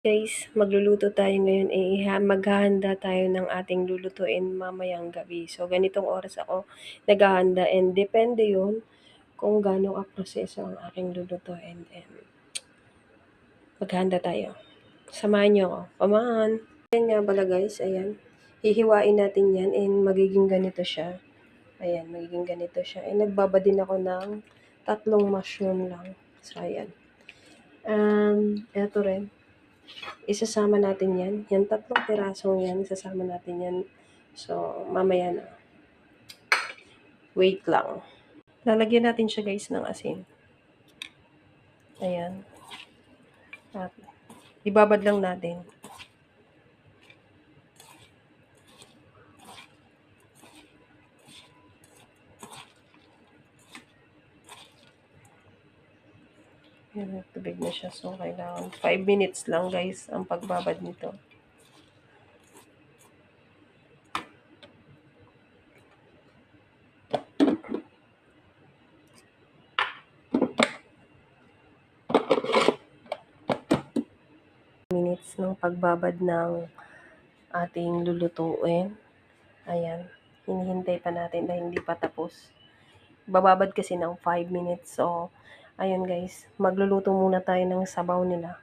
Guys, magluluto tayo ngayon, maghahanda tayo ng ating lulutuin mamayang gabi. So, ganitong oras ako naghahanda and depende yun kung gaano ka-proseso ang aking lulutuin. And maghahanda tayo. Samahan niyo ako. Come on! Ayan nga pala guys, ayan. Hihiwain natin yan and magiging ganito siya. Ayan, magiging ganito siya. And nagbaba din ako ng 3 mushroom lang. So, ayan. Eto rin. Isasama natin yan. Yan 3 pirasong yan. Isasama natin yan. So, mamaya na. Wait lang. Lalagyan natin siya guys ng asin. Ayan. At ibabad lang natin. Ayan, tubig na siya. So, kailangan 5 minutes lang guys ang pagbabad nito. Minutes ng pagbabad ng ating lulutuin. Ayan. Hinihintay pa natin dahil hindi pa tapos. Bababad kasi ng 5 minutes. So, ayun guys. Magluluto muna tayo ng sabaw nila.